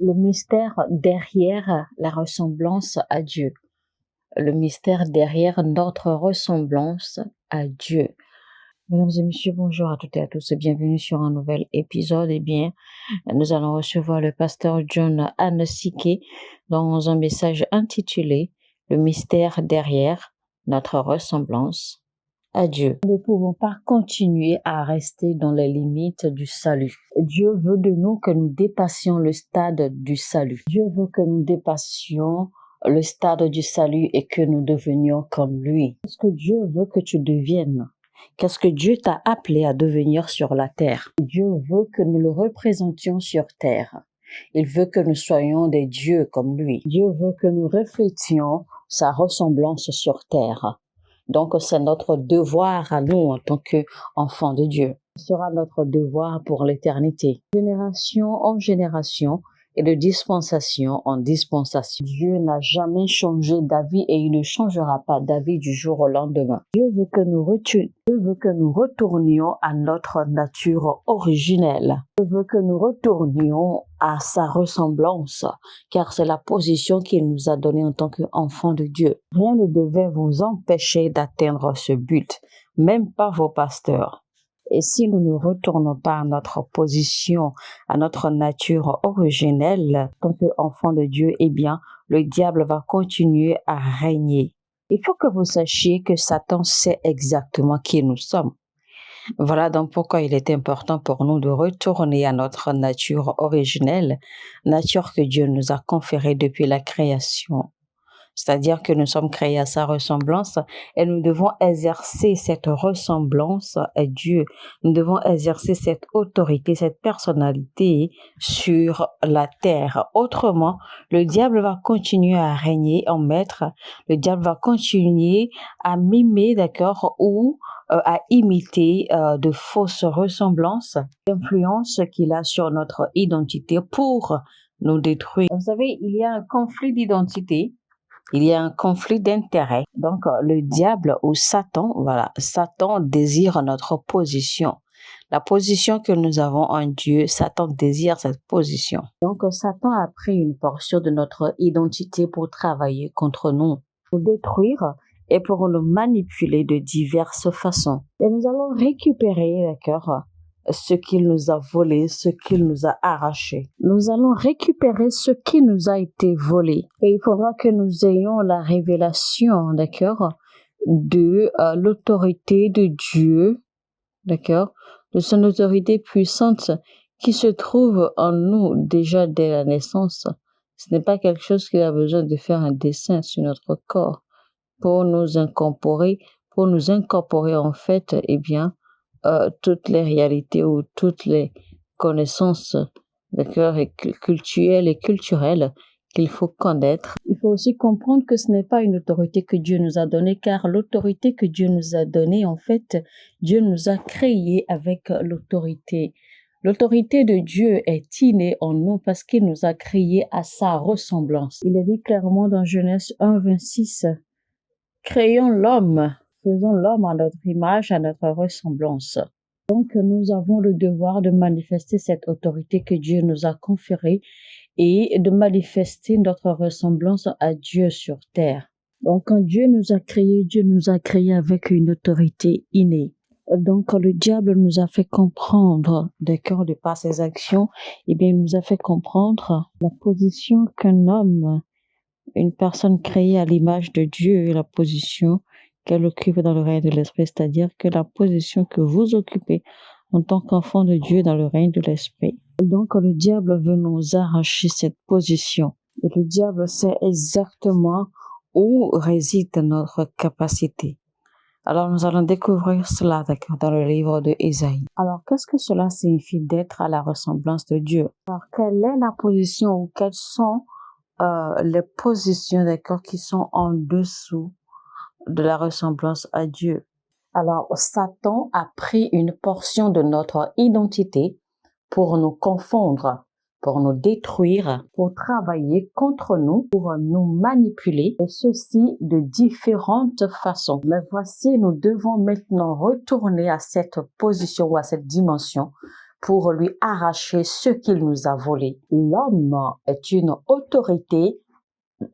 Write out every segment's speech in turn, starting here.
Le mystère derrière la ressemblance à Dieu. Le mystère derrière notre ressemblance à Dieu. Mesdames et messieurs, bonjour à toutes et à tous et bienvenue sur un nouvel épisode. Nous allons recevoir le pasteur John Anasike dans un message intitulé « Le mystère derrière notre ressemblance à Dieu ». Nous ne pouvons pas continuer à rester dans les limites du salut. Dieu veut de nous que nous dépassions le stade du salut. Dieu veut que nous dépassions le stade du salut et que nous devenions comme lui. Qu'est-ce que Dieu veut que tu deviennes? Qu'est-ce que Dieu t'a appelé à devenir sur la terre? Dieu veut que nous le représentions sur terre. Il veut que nous soyons des dieux comme lui. Dieu veut que nous reflétions sa ressemblance sur terre. Donc, c'est notre devoir à nous en tant qu'enfants de Dieu. Ce sera notre devoir pour l'éternité. Génération en génération et de dispensation en dispensation. Dieu n'a jamais changé d'avis et il ne changera pas d'avis du jour au lendemain. Dieu veut que nous retournions à notre nature originelle. Dieu veut que nous retournions à sa ressemblance, car c'est la position qu'il nous a donnée en tant qu'enfants de Dieu. Rien ne devait vous empêcher d'atteindre ce but, même pas vos pasteurs. Et si nous ne retournons pas à notre position, à notre nature originelle, en tant qu'enfants de Dieu, le diable va continuer à régner. Il faut que vous sachiez que Satan sait exactement qui nous sommes. Voilà donc pourquoi il est important pour nous de retourner à notre nature originelle, nature que Dieu nous a conférée depuis la création. C'est-à-dire que nous sommes créés à sa ressemblance et nous devons exercer cette ressemblance à Dieu. Nous devons exercer cette autorité, cette personnalité sur la terre. Autrement, le diable va continuer à régner en maître. Le diable va continuer à mimer, ou à imiter de fausses ressemblances, l'influence qu'il a sur notre identité pour nous détruire. Vous savez, il y a un conflit d'identité. Il y a un conflit d'intérêts. Donc, le diable ou Satan, Satan désire notre position. La position que nous avons en Dieu, Satan désire cette position. Donc, Satan a pris une portion de notre identité pour travailler contre nous, pour détruire et pour nous manipuler de diverses façons. Et nous allons récupérer, ce qu'il nous a volé, ce qu'il nous a arraché. Nous allons récupérer ce qui nous a été volé. Et il faudra que nous ayons la révélation, de l'autorité de Dieu, de son autorité puissante qui se trouve en nous déjà dès la naissance. Ce n'est pas quelque chose qui a besoin de faire un dessin sur notre corps pour nous incorporer en fait, toutes les réalités ou toutes les connaissances, culturelles et culturelles qu'il faut connaître. Il faut aussi comprendre que ce n'est pas une autorité que Dieu nous a donnée, car l'autorité que Dieu nous a donnée, en fait, Dieu nous a créés avec l'autorité. L'autorité de Dieu est innée en nous parce qu'il nous a créés à sa ressemblance. Il est dit clairement dans Genèse 1:26, « Créons l'homme ». Faisons l'homme à notre image, à notre ressemblance. Donc, nous avons le devoir de manifester cette autorité que Dieu nous a conférée et de manifester notre ressemblance à Dieu sur terre. Donc, quand Dieu nous a créés avec une autorité innée. Donc, le diable nous a fait comprendre, de par ses actions, il nous a fait comprendre la position qu'un homme, une personne créée à l'image de Dieu, la position qu'elle occupe dans le règne de l'esprit, c'est-à-dire que la position que vous occupez en tant qu'enfant de Dieu dans le règne de l'esprit. Donc, le diable veut nous arracher cette position. Et le diable sait exactement où réside notre capacité. Alors, nous allons découvrir cela, dans le livre de Ésaïe. Alors, qu'est-ce que cela signifie d'être à la ressemblance de Dieu? Alors, quelle est la position ou quelles sont les positions, qui sont en dessous de la ressemblance à Dieu? Alors, Satan a pris une portion de notre identité pour nous confondre, pour nous détruire, pour travailler contre nous, pour nous manipuler, et ceci de différentes façons. Mais voici, nous devons maintenant retourner à cette position ou à cette dimension pour lui arracher ce qu'il nous a volé. L'homme est une autorité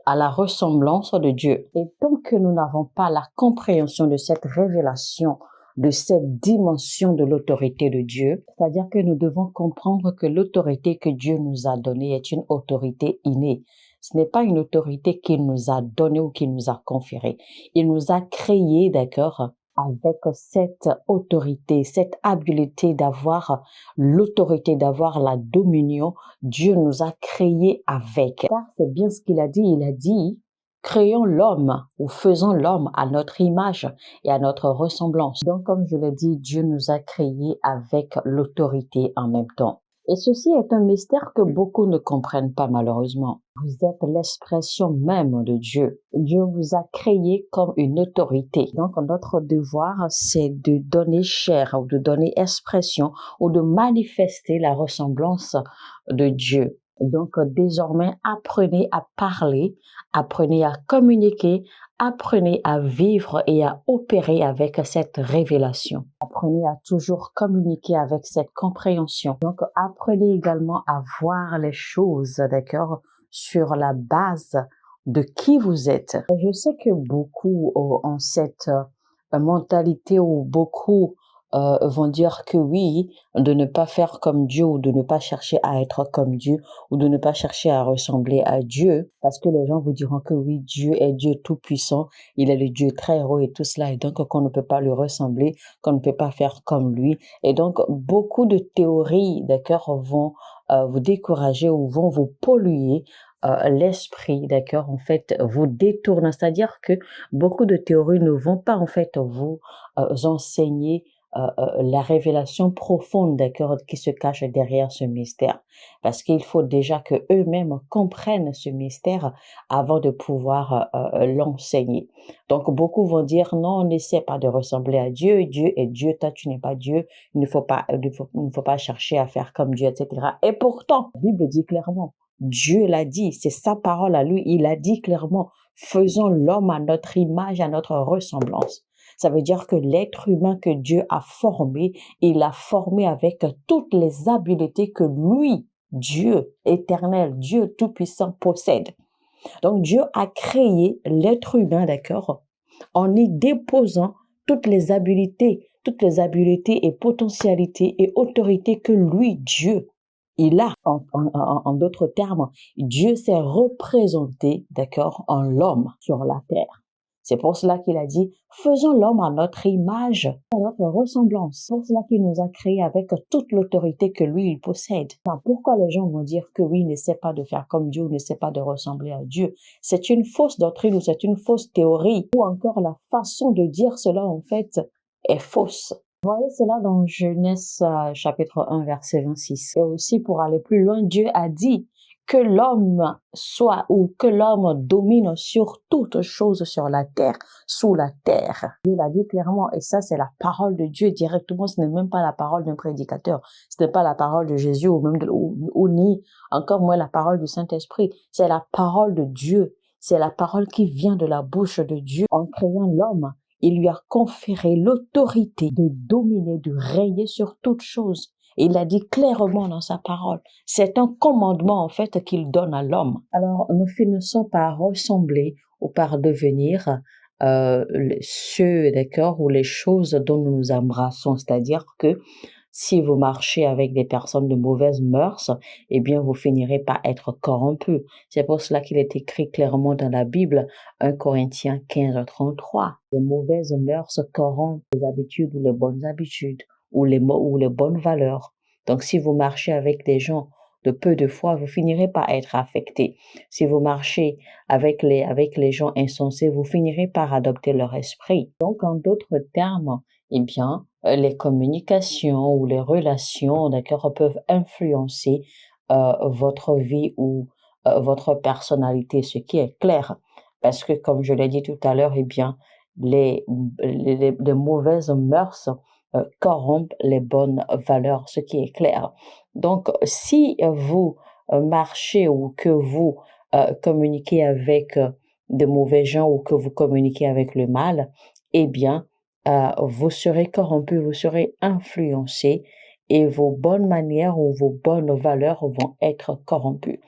à la ressemblance de Dieu. Et tant que nous n'avons pas la compréhension de cette révélation, de cette dimension de l'autorité de Dieu, c'est-à-dire que nous devons comprendre que l'autorité que Dieu nous a donnée est une autorité innée. Ce n'est pas une autorité qu'il nous a donnée ou qu'il nous a conférée. Il nous a créés, d'accord, avec cette autorité, cette habileté d'avoir l'autorité, d'avoir la dominion. Dieu nous a créés avec. Car c'est bien ce qu'il a dit. Il a dit, créons l'homme ou faisons l'homme à notre image et à notre ressemblance. Donc, comme je l'ai dit, Dieu nous a créés avec l'autorité en même temps. Et ceci est un mystère que beaucoup ne comprennent pas malheureusement. Vous êtes l'expression même de Dieu. Dieu vous a créé comme une autorité. Donc notre devoir, c'est de donner chair ou de donner expression ou de manifester la ressemblance de Dieu. Donc désormais, apprenez à parler, apprenez à communiquer, apprenez à vivre et à opérer avec cette révélation. Apprenez à toujours communiquer avec cette compréhension. Donc, apprenez également à voir les choses, d'accord, sur la base de qui vous êtes. Je sais que beaucoup ont cette mentalité où beaucoup vont dire que oui, de ne pas faire comme Dieu ou de ne pas chercher à être comme Dieu ou de ne pas chercher à ressembler à Dieu parce que les gens vous diront que oui, Dieu est Dieu tout-puissant, il est le Dieu très haut et tout cela et donc qu'on ne peut pas lui ressembler, qu'on ne peut pas faire comme lui et donc beaucoup de théories, d'accord, vont vous décourager ou vont vous polluer l'esprit, d'accord, en fait, vous détourne. C'est-à-dire que beaucoup de théories ne vont pas, en fait, vous enseigner la révélation profonde, d'accord, qui se cache derrière ce mystère. Parce qu'il faut déjà que eux-mêmes comprennent ce mystère avant de pouvoir l'enseigner. Donc, beaucoup vont dire, non, n'essaie pas de ressembler à Dieu. Dieu est Dieu, toi, tu n'es pas Dieu. Il ne faut pas chercher à faire comme Dieu, etc. Et pourtant, la Bible dit clairement, Dieu l'a dit, c'est sa parole à lui, il a dit clairement, faisons l'homme à notre image, à notre ressemblance. Ça veut dire que l'être humain que Dieu a formé, il l'a formé avec toutes les habiletés que lui, Dieu éternel, Dieu tout-puissant possède. Donc Dieu a créé l'être humain, d'accord, en y déposant toutes les habiletés et potentialités et autorités que lui, Dieu, il a. En d'autres termes, Dieu s'est représenté, d'accord, en l'homme sur la terre. C'est pour cela qu'il a dit, faisons l'homme à notre image, à notre ressemblance. C'est pour cela qu'il nous a créés avec toute l'autorité que lui, il possède. Alors, pourquoi les gens vont dire que oui, il ne sait pas de faire comme Dieu, ou ne sait pas de ressembler à Dieu? C'est une fausse doctrine ou c'est une fausse théorie. Ou encore la façon de dire cela, en fait, est fausse. Vous voyez cela dans Genèse chapitre 1, verset 26. Et aussi, pour aller plus loin, Dieu a dit que l'homme soit ou que l'homme domine sur toute chose sur la terre, sous la terre. Dieu l'a dit clairement et ça c'est la parole de Dieu directement, ce n'est même pas la parole d'un prédicateur, ce n'est pas la parole de Jésus ou même ou ni encore moins la parole du Saint-Esprit, c'est la parole de Dieu, c'est la parole qui vient de la bouche de Dieu. En créant l'homme, il lui a conféré l'autorité de dominer, de régner sur toute chose. Il l'a dit clairement dans sa parole. C'est un commandement, en fait, qu'il donne à l'homme. Alors, nous finissons par ressembler ou par devenir ceux, d'accord, ou les choses dont nous nous embrassons. C'est-à-dire que si vous marchez avec des personnes de mauvaises mœurs, eh bien, vous finirez par être corrompus. C'est pour cela qu'il est écrit clairement dans la Bible, 1 Corinthiens 15, 33. Les mauvaises mœurs corrompent les habitudes ou les bonnes habitudes ou les bonnes valeurs. Donc, si vous marchez avec des gens de peu de foi, vous finirez par être affecté. Si vous marchez avec les gens insensés, vous finirez par adopter leur esprit. Donc, en d'autres termes, eh bien, les communications ou les relations, d'accord, peuvent influencer votre vie ou votre personnalité, ce qui est clair. Parce que, comme je l'ai dit tout à l'heure, eh bien, les mauvaises mœurs corrompent les bonnes valeurs, ce qui est clair. Donc, si vous marchez ou que vous communiquez avec de mauvais gens ou que vous communiquez avec le mal, eh bien, vous serez corrompu, vous serez influencé et vos bonnes manières ou vos bonnes valeurs vont être corrompues.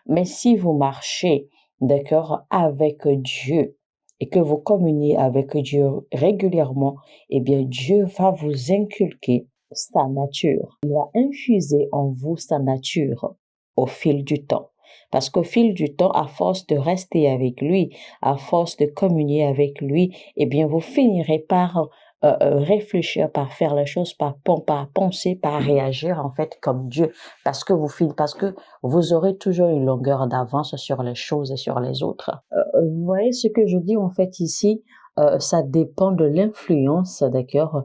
Mais si vous marchez, d'accord, avec Dieu et que vous communiez avec Dieu régulièrement, eh bien Dieu va vous inculquer sa nature. Il va infuser en vous sa nature au fil du temps. Parce qu'au fil du temps, à force de rester avec lui, à force de communier avec lui, eh bien vous finirez par réfléchir, par faire les choses, par penser, par réagir en fait comme Dieu. Parce que vous aurez toujours une longueur d'avance sur les choses et sur les autres. Vous voyez ce que je dis en fait ici, ça dépend de l'influence, d'accord,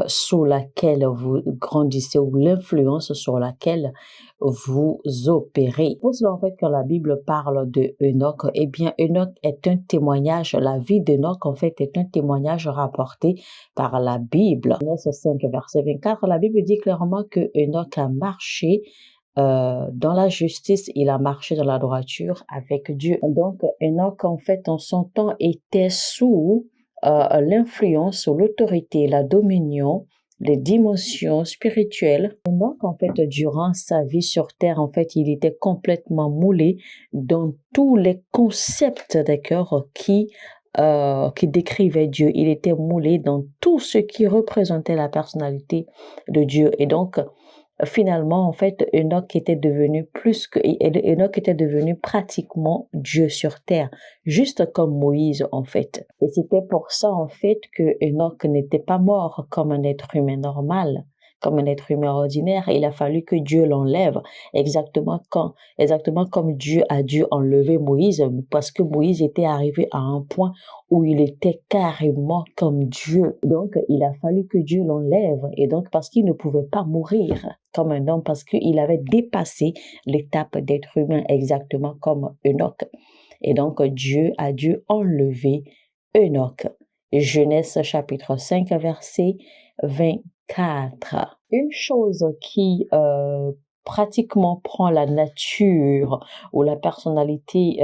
sous laquelle vous grandissez ou l'influence sur laquelle vous opérez. Pour cela en fait quand la Bible parle de Enoch, eh bien Enoch est un témoignage, la vie d'Enoch en fait est un témoignage rapporté par la Bible. Genèse 5 verset 24, la Bible dit clairement que Enoch a marché dans la justice, il a marché dans la droiture avec Dieu. Donc, Enoch, en fait, en son temps, était sous l'influence ou l'autorité, la dominion, les dimensions spirituelles. Enoch, en fait, durant sa vie sur terre, en fait, il était complètement moulé dans tous les concepts, d'accord, qui décrivait Dieu. Il était moulé dans tout ce qui représentait la personnalité de Dieu. Et donc, finalement, en fait, Enoch était devenu Enoch était devenu pratiquement Dieu sur terre, juste comme Moïse, en fait. Et c'était pour ça, en fait, que Enoch n'était pas mort comme un être humain normal, comme un être humain ordinaire. Il a fallu que Dieu l'enlève, exactement comme Dieu a dû enlever Moïse, parce que Moïse était arrivé à un point où il était carrément comme Dieu. Donc, il a fallu que Dieu l'enlève. Et donc, parce qu'il ne pouvait pas mourir comme un homme, parce qu'il avait dépassé l'étape d'être humain, exactement comme Enoch. Et donc, Dieu a dû enlever Enoch. Genèse chapitre 5, verset 24. Une chose qui pratiquement prend la nature ou la personnalité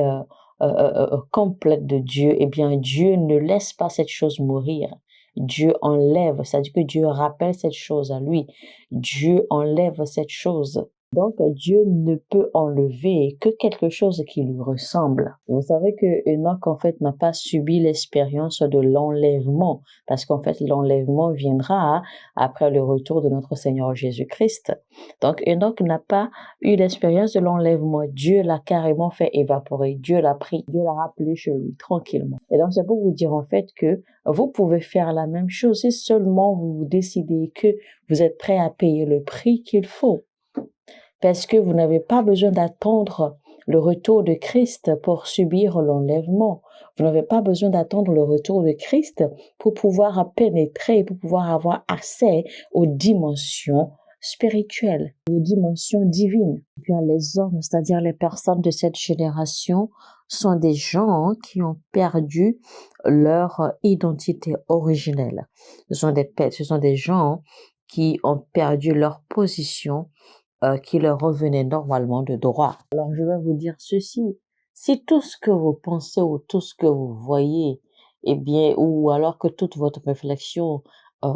complète de Dieu, eh bien Dieu ne laisse pas cette chose mourir. Dieu enlève, c'est-à-dire que Dieu rappelle cette chose à lui. Dieu enlève cette chose. Donc, Dieu ne peut enlever que quelque chose qui lui ressemble. Vous savez que Enoch, en fait, n'a pas subi l'expérience de l'enlèvement, parce qu'en fait, l'enlèvement viendra après le retour de notre Seigneur Jésus-Christ. Donc, Enoch n'a pas eu l'expérience de l'enlèvement. Dieu l'a carrément fait évaporer. Dieu l'a pris. Dieu l'a rappelé chez lui, tranquillement. Et donc, c'est pour vous dire, en fait, que vous pouvez faire la même chose si seulement vous décidez que vous êtes prêt à payer le prix qu'il faut. Parce que vous n'avez pas besoin d'attendre le retour de Christ pour subir l'enlèvement. Vous n'avez pas besoin d'attendre le retour de Christ pour pouvoir pénétrer, pour pouvoir avoir accès aux dimensions spirituelles, aux dimensions divines. Et puis les hommes, c'est-à-dire les personnes de cette génération, sont des gens qui ont perdu leur identité originelle. Ce sont des gens qui ont perdu leur position qui leur revenait normalement de droit. Alors je vais vous dire ceci, si tout ce que vous pensez ou tout ce que vous voyez, eh bien, ou alors que toute votre réflexion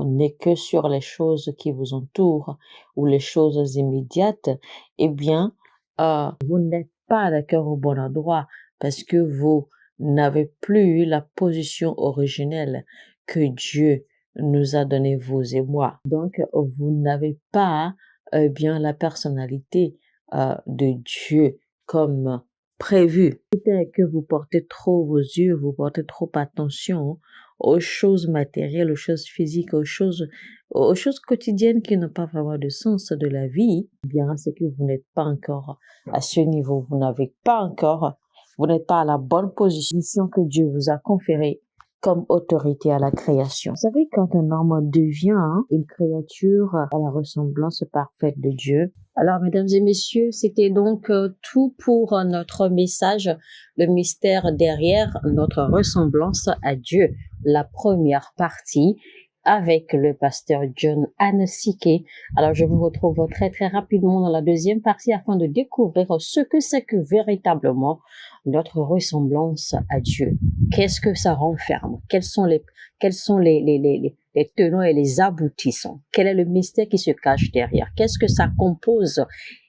n'est que sur les choses qui vous entourent ou les choses immédiates, eh bien, vous n'êtes pas d'accord au bon endroit parce que vous n'avez plus la position originelle que Dieu nous a donnée, vous et moi. Donc, vous n'avez pas bien la personnalité de Dieu comme prévu. Peut-être que vous portez trop vos yeux, vous portez trop attention aux choses matérielles, aux choses physiques, aux choses quotidiennes qui n'ont pas vraiment de sens de la vie. Bien, c'est que vous n'êtes pas encore à ce niveau, vous n'êtes pas à la bonne position que Dieu vous a conférée comme autorité à la création. Vous savez, quand un homme devient une créature à la ressemblance parfaite de Dieu. Alors, mesdames et messieurs, c'était donc tout pour notre message, le mystère derrière notre ressemblance à Dieu, la première partie avec le pasteur John Anne-Siké. Alors, je vous retrouve très très rapidement dans la deuxième partie afin de découvrir ce que c'est que véritablement notre ressemblance à Dieu. Qu'est-ce que ça renferme? Quels sont les tenants et les aboutissants? Quel est le mystère qui se cache derrière? Qu'est-ce que ça compose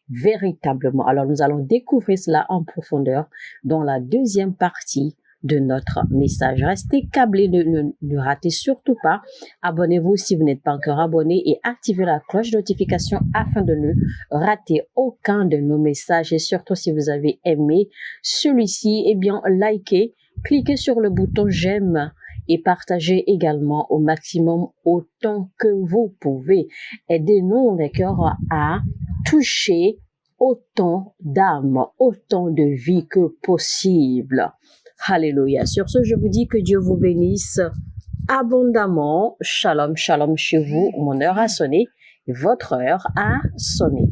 véritablement? Alors, nous allons découvrir cela en profondeur dans la deuxième partie de notre message. Restez câblés, ne ratez surtout pas. Abonnez-vous si vous n'êtes pas encore abonné et activez la cloche de notification afin de ne rater aucun de nos messages. Et surtout, si vous avez aimé celui-ci, eh bien, likez, cliquez sur le bouton j'aime et partagez également au maximum autant que vous pouvez. Aidez-nous, d'accord, à toucher autant d'âmes, autant de vies que possible. Alléluia. Sur ce, je vous dis que Dieu vous bénisse abondamment. Shalom, shalom chez vous. Mon heure a sonné. Votre heure a sonné.